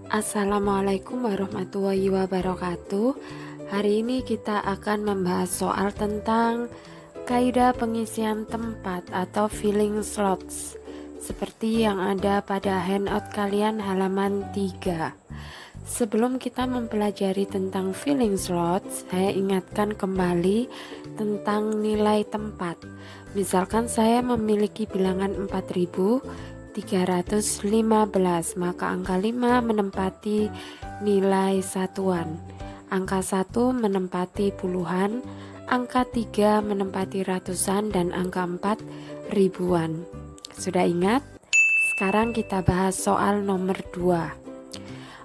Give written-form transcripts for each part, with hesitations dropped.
Assalamualaikum warahmatullahi wabarakatuh. Hari ini kita akan membahas soal tentang kaidah pengisian tempat atau filling slots seperti yang ada pada handout kalian halaman 3. Sebelum kita mempelajari tentang filling slots, saya ingatkan kembali tentang nilai tempat. Misalkan saya memiliki bilangan 4315, maka angka 5 menempati nilai satuan, angka 1 menempati puluhan, angka 3 menempati ratusan, dan angka 4 ribuan. Sudah ingat? Sekarang kita bahas soal nomor 2.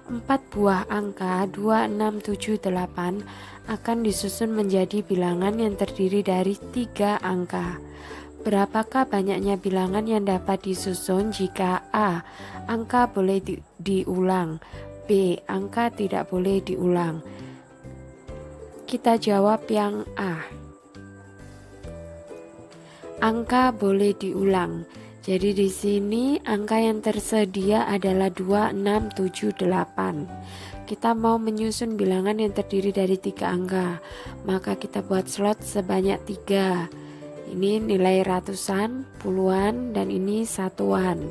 4 buah angka 2678 akan disusun menjadi bilangan yang terdiri dari 3 angka. Berapakah banyaknya bilangan yang dapat disusun jika A. Angka boleh diulang, B. Angka tidak boleh diulang? Kita jawab yang A. Angka boleh diulang. Jadi di sini angka yang tersedia adalah 2678. Kita mau menyusun bilangan yang terdiri dari 3 angka, maka kita buat slot sebanyak 3. Ini nilai ratusan, puluhan, dan ini satuan.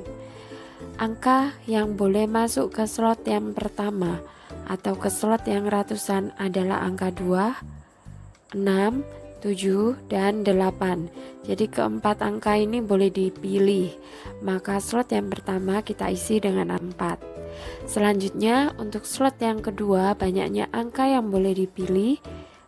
Angka yang boleh masuk ke slot yang pertama atau ke slot yang ratusan adalah angka 2, 6, 7, dan 8. Jadi keempat angka ini boleh dipilih. Maka slot yang pertama kita isi dengan 4. Selanjutnya untuk slot yang kedua banyaknya angka yang boleh dipilih.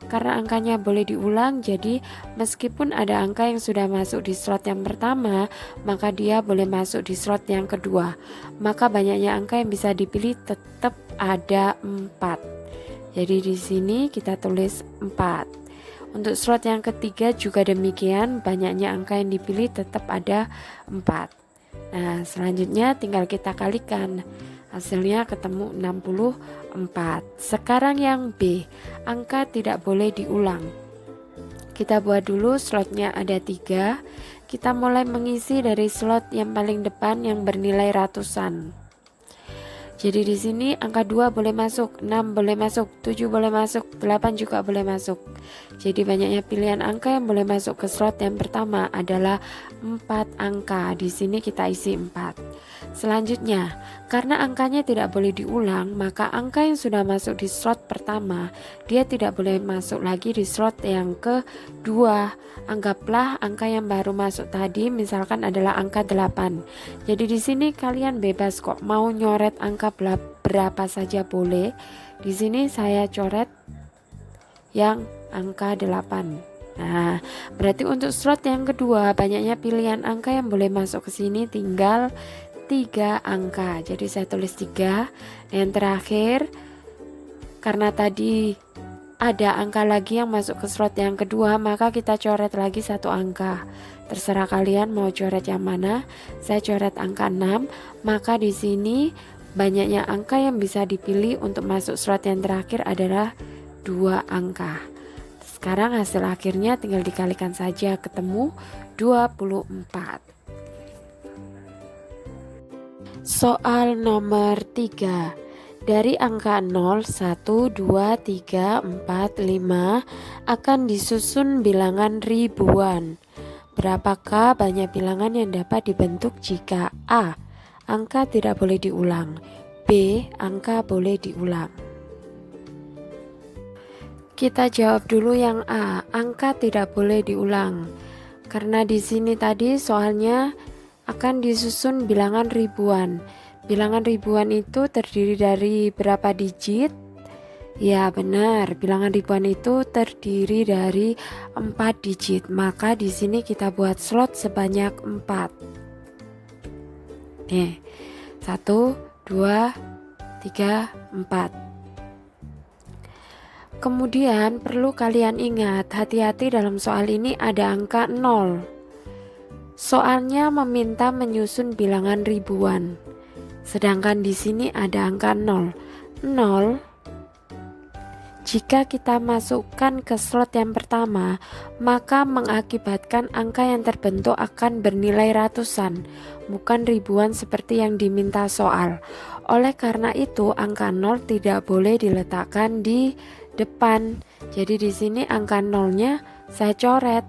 Karena angkanya boleh diulang, jadi meskipun ada angka yang sudah masuk di slot yang pertama, maka dia boleh masuk di slot yang kedua. Maka banyaknya angka yang bisa dipilih tetap ada 4. Jadi di sini kita tulis 4. Untuk slot yang ketiga juga demikian, banyaknya angka yang dipilih tetap ada 4. Nah, selanjutnya tinggal kita kalikan. Hasilnya ketemu 64. Sekarang yang B, angka tidak boleh diulang. Kita buat dulu slotnya ada 3. Kita mulai mengisi dari slot yang paling depan yang bernilai ratusan. Jadi di sini angka 2 boleh masuk, 6 boleh masuk, 7 boleh masuk, 8 juga boleh masuk. Jadi banyaknya pilihan angka yang boleh masuk ke slot yang pertama adalah 4 angka. Di sini kita isi 4. Selanjutnya, karena angkanya tidak boleh diulang, maka angka yang sudah masuk di slot pertama, dia tidak boleh masuk lagi di slot yang kedua. Anggaplah angka yang baru masuk tadi misalkan adalah angka 8. Jadi di sini kalian bebas kok mau nyoret angka berapa saja boleh. Di sini saya coret yang angka 8. Nah, berarti untuk slot yang kedua banyaknya pilihan angka yang boleh masuk ke sini tinggal 3 angka. Jadi saya tulis 3. Yang terakhir, karena tadi ada angka lagi yang masuk ke slot yang kedua, maka kita coret lagi 1 angka. Terserah kalian mau coret yang mana. Saya coret angka 6. Maka di sini banyaknya angka yang bisa dipilih untuk masuk slot yang terakhir adalah 2 angka. Sekarang hasil akhirnya tinggal dikalikan saja, ketemu 24. Soal nomor 3. Dari angka 0, 1, 2, 3, 4, 5 akan disusun bilangan ribuan. Berapakah banyak bilangan yang dapat dibentuk jika A. Angka tidak boleh diulang, B. Angka boleh diulang? Kita jawab dulu yang A. Angka tidak boleh diulang. Karena di sini tadi soalnya akan disusun bilangan ribuan. Bilangan ribuan itu terdiri dari berapa digit? Ya benar, bilangan ribuan itu terdiri dari 4 digit. Maka di sini kita buat slot sebanyak 4. Nih, 1, 2, 3, 4. Kemudian perlu kalian ingat, hati-hati dalam soal ini ada angka 0. Soalnya meminta menyusun bilangan ribuan. Sedangkan di sini ada angka 0. 0 Jika kita masukkan ke slot yang pertama, maka mengakibatkan angka yang terbentuk akan bernilai ratusan, bukan ribuan seperti yang diminta soal. Oleh karena itu, angka 0 tidak boleh diletakkan di depan. Jadi di sini angka 0-nya saya coret.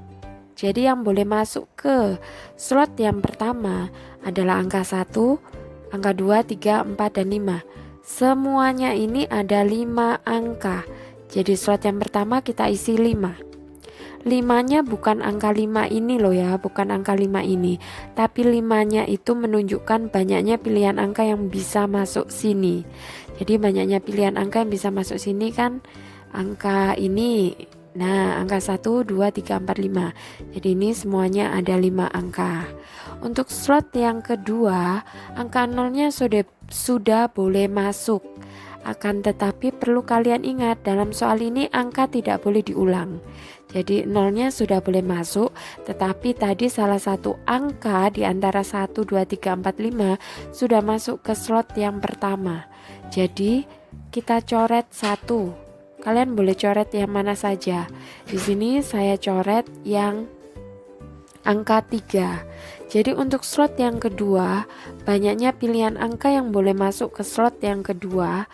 Jadi yang boleh masuk ke slot yang pertama adalah angka 1, angka 2, 3, 4, dan 5. Semuanya ini ada 5 angka. Jadi slot yang pertama kita isi 5. 5-nya bukan angka 5 ini loh ya, bukan angka 5 ini. Tapi 5-nya itu menunjukkan banyaknya pilihan angka yang bisa masuk sini. Jadi banyaknya pilihan angka yang bisa masuk sini kan angka ini. Nah, angka 1, 2, 3, 4, 5. Jadi ini semuanya ada 5 angka. Untuk slot yang kedua, angka 0-nya sudah boleh masuk. Akan tetapi perlu kalian ingat, dalam soal ini angka tidak boleh diulang. Jadi 0-nya sudah boleh masuk, tetapi tadi salah satu angka di antara 1, 2, 3, 4, 5 sudah masuk ke slot yang pertama. Jadi kita coret 1. Kalian boleh coret yang mana saja. Di sini saya coret yang angka 3. Jadi untuk slot yang kedua, banyaknya pilihan angka yang boleh masuk ke slot yang kedua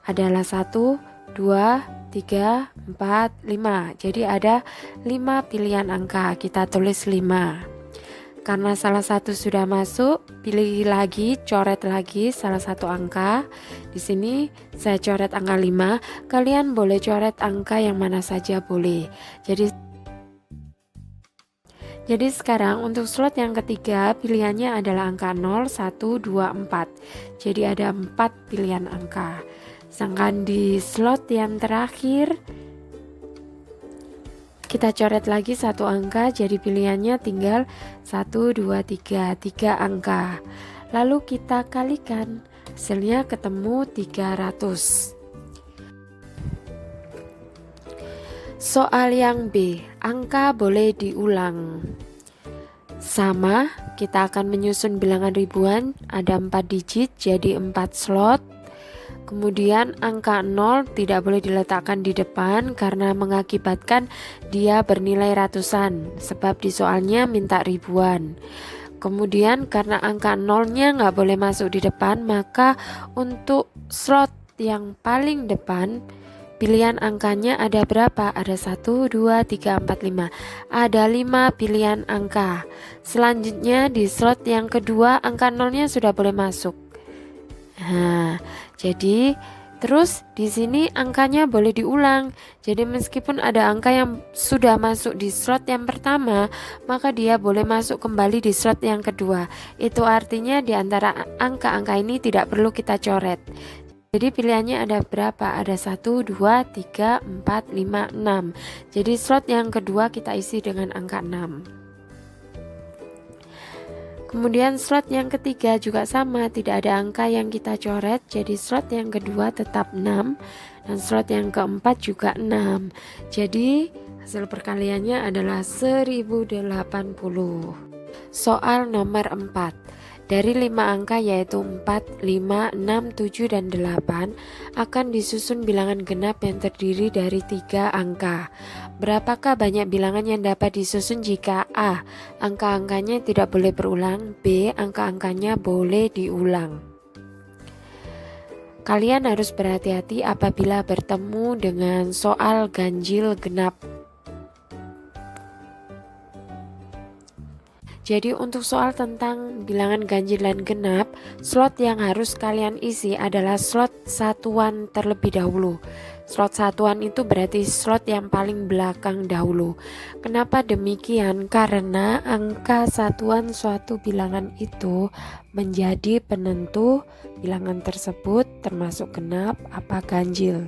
adalah 1, 2, 3, 4, 5. Jadi ada 5 pilihan angka, kita tulis 5. Karena salah satu sudah masuk, pilih lagi, coret lagi salah satu angka. Di sini saya coret angka 5. Kalian boleh coret angka yang mana saja boleh. Jadi sekarang untuk slot yang ketiga pilihannya adalah angka 0, 1, 2, 4. Jadi ada 4 pilihan angka. Sedangkan di slot yang terakhir kita coret lagi satu angka, jadi pilihannya tinggal 1, 2, 3, 3 angka. Lalu kita kalikan, hasilnya ketemu 300. Soal yang B, angka boleh diulang. Sama, kita akan menyusun bilangan ribuan, ada 4 digit, jadi 4 slot. Kemudian angka 0 tidak boleh diletakkan di depan karena mengakibatkan dia bernilai ratusan, sebab di soalnya minta ribuan. Kemudian karena angka 0-nya nggak boleh masuk di depan, maka untuk slot yang paling depan pilihan angkanya ada berapa? Ada 1, 2, 3, 4, 5. Ada 5 pilihan angka. Selanjutnya di slot yang kedua angka 0-nya sudah boleh masuk. Nah, jadi terus di sini angkanya boleh diulang. Jadi meskipun ada angka yang sudah masuk di slot yang pertama, maka dia boleh masuk kembali di slot yang kedua. Itu artinya di antara angka-angka ini tidak perlu kita coret. Jadi pilihannya ada berapa? Ada 1, 2, 3, 4, 5, 6. Jadi slot yang kedua kita isi dengan angka 6. Kemudian slot yang ketiga juga sama, tidak ada angka yang kita coret. Jadi slot yang kedua tetap 6 dan slot yang keempat juga 6. Jadi hasil perkaliannya adalah 1080. Soal nomor 4. Dari 5 angka yaitu 4, 5, 6, 7, dan 8 akan disusun bilangan genap yang terdiri dari 3 angka. Berapakah banyak bilangan yang dapat disusun jika A. Angka-angkanya tidak boleh berulang, B. Angka-angkanya boleh diulang. Kalian harus berhati-hati apabila bertemu dengan soal ganjil genap. Jadi untuk soal tentang bilangan ganjil dan genap, slot yang harus kalian isi adalah slot satuan terlebih dahulu. Slot satuan itu berarti slot yang paling belakang dahulu. Kenapa demikian? Karena angka satuan suatu bilangan itu menjadi penentu bilangan tersebut termasuk genap apa ganjil.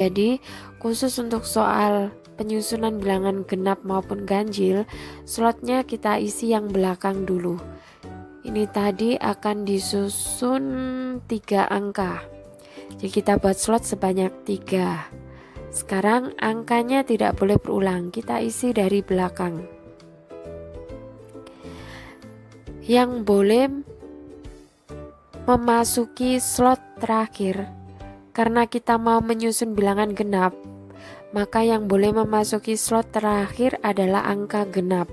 Jadi khusus untuk soal penyusunan bilangan genap maupun ganjil, slotnya kita isi yang belakang dulu. Ini tadi akan disusun 3 angka. Jadi kita buat slot sebanyak 3. Sekarang angkanya tidak boleh berulang, kita isi dari belakang. Yang boleh memasuki slot terakhir Karena kita mau menyusun bilangan genap, maka yang boleh memasuki slot terakhir adalah angka genap.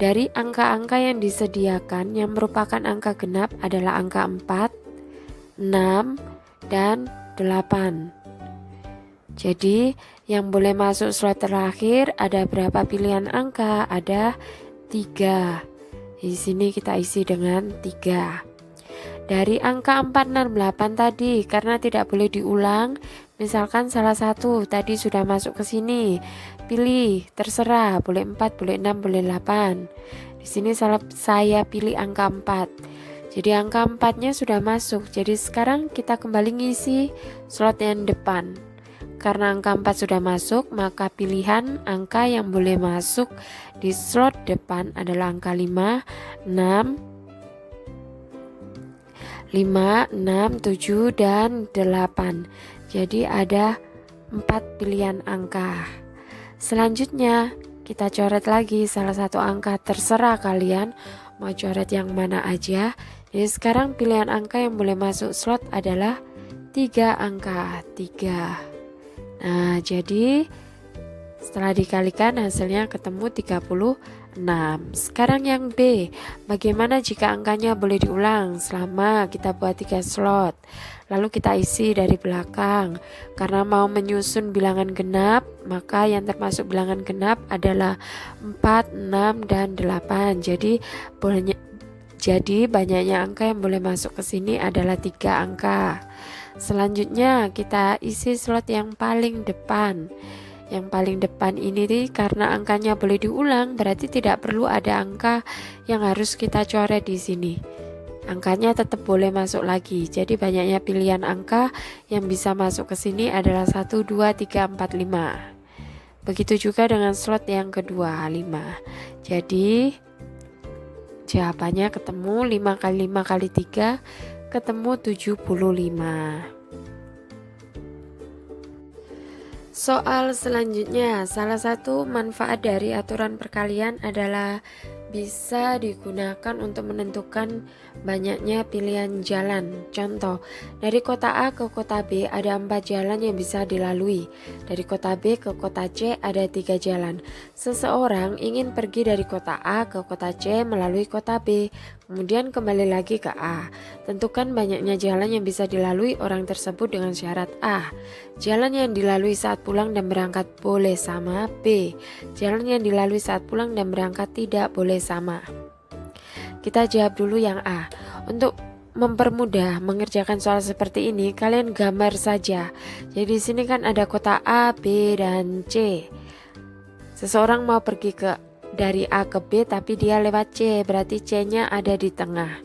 Dari angka-angka yang disediakan yang merupakan angka genap adalah angka 4, 6, dan 8. Jadi yang boleh masuk slot terakhir ada berapa pilihan angka? Ada 3. Di sini kita isi dengan 3. Dari angka 4, 6, 8 tadi karena tidak boleh diulang, misalkan salah satu tadi sudah masuk ke sini, pilih terserah, boleh 4, boleh 6, boleh 8. Di sini saya pilih angka 4. Jadi angka 4-nya sudah masuk. Jadi sekarang kita kembali ngisi slot yang depan. Karena angka 4 sudah masuk, maka pilihan angka yang boleh masuk di slot depan adalah angka 5, 6, 7, dan 8. Jadi ada 4 pilihan angka. Selanjutnya kita coret lagi salah satu angka, terserah kalian mau coret yang mana aja. Jadi sekarang pilihan angka yang boleh masuk slot adalah 3 angka, 3. Nah, jadi setelah dikalikan hasilnya ketemu 36. Sekarang yang B, bagaimana jika angkanya boleh diulang selama kita buat 3 slot? Lalu kita isi dari belakang. Karena mau menyusun bilangan genap, maka yang termasuk bilangan genap adalah 4, 6, dan 8. Jadi banyaknya angka yang boleh masuk ke sini adalah 3 angka. Selanjutnya kita isi slot yang paling depan. Yang paling depan ini karena angkanya boleh diulang, berarti tidak perlu ada angka yang harus kita coret di sini. Angkanya tetap boleh masuk lagi. Jadi banyaknya pilihan angka yang bisa masuk ke sini adalah 1, 2, 3, 4, 5. Begitu juga dengan slot yang kedua, 5. Jadi jawabannya ketemu 5 kali 5 kali 3 ketemu 75. Soal selanjutnya, salah satu manfaat dari aturan perkalian adalah bisa digunakan untuk menentukan banyaknya pilihan jalan. Contoh, dari kota A ke kota B ada 4 jalan yang bisa dilalui. Dari kota B ke kota C ada 3 jalan. Seseorang ingin pergi dari kota A ke kota C melalui kota B, kemudian kembali lagi ke A. Tentukan banyaknya jalan yang bisa dilalui orang tersebut dengan syarat A. Jalan yang dilalui saat pulang dan berangkat boleh sama. B. Jalan yang dilalui saat pulang dan berangkat tidak boleh sama. Kita jawab dulu yang A. Untuk mempermudah mengerjakan soal seperti ini, kalian gambar saja. Jadi di sini kan ada kota A, B, dan C. Seseorang mau pergi dari A ke B tapi dia lewat C, berarti C-nya ada di tengah.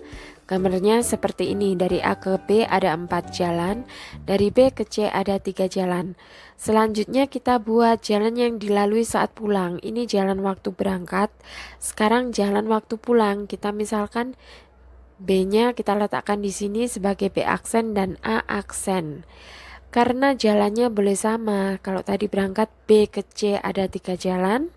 Gambarnya seperti ini, dari A ke B ada 4 jalan, dari B ke C ada 3 jalan. Selanjutnya kita buat jalan yang dilalui saat pulang. Ini jalan waktu berangkat. Sekarang jalan waktu pulang, kita misalkan B-nya kita letakkan di sini sebagai B aksen dan A aksen. Karena jalannya boleh sama, kalau tadi berangkat B ke C ada 3 jalan.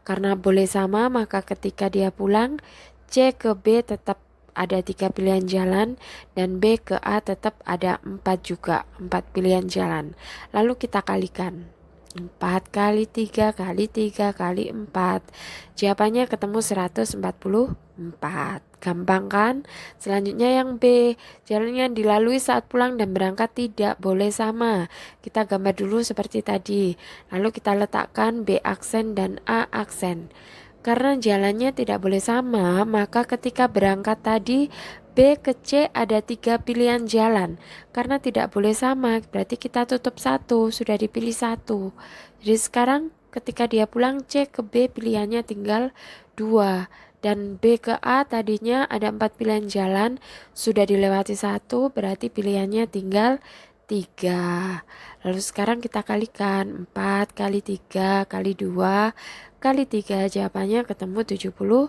Karena boleh sama, maka ketika dia pulang, C ke B tetap ada 3 pilihan jalan dan B ke A tetap ada 4 juga, 4 pilihan jalan. Lalu kita kalikan. 4 kali 3 kali 3 kali 4. Jawabannya ketemu 144. Gampang kan? Selanjutnya yang B, jalan yang dilalui saat pulang dan berangkat tidak boleh sama. Kita gambar dulu seperti tadi. Lalu kita letakkan B aksen dan A aksen. Karena jalannya tidak boleh sama, maka ketika berangkat tadi B ke C ada 3 pilihan jalan. Karena tidak boleh sama, berarti kita tutup 1, sudah dipilih 1. Jadi sekarang ketika dia pulang C ke B pilihannya tinggal 2. Dan B ke A tadinya ada 4 pilihan jalan, sudah dilewati 1, berarti pilihannya tinggal 3. Lalu sekarang kita kalikan 4 kali 3 kali 2 kali 3, jawabannya ketemu 72.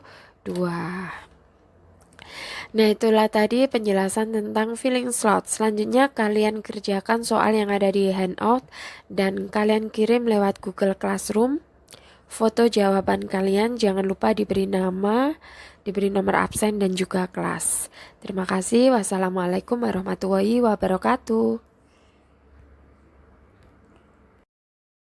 Nah, itulah tadi penjelasan tentang filling slot. Selanjutnya kalian kerjakan soal yang ada di handout dan kalian kirim lewat Google Classroom foto jawaban kalian. Jangan lupa diberi nama, diberi nomor absen dan juga kelas. Terima kasih. Wassalamualaikum warahmatullahi wabarakatuh.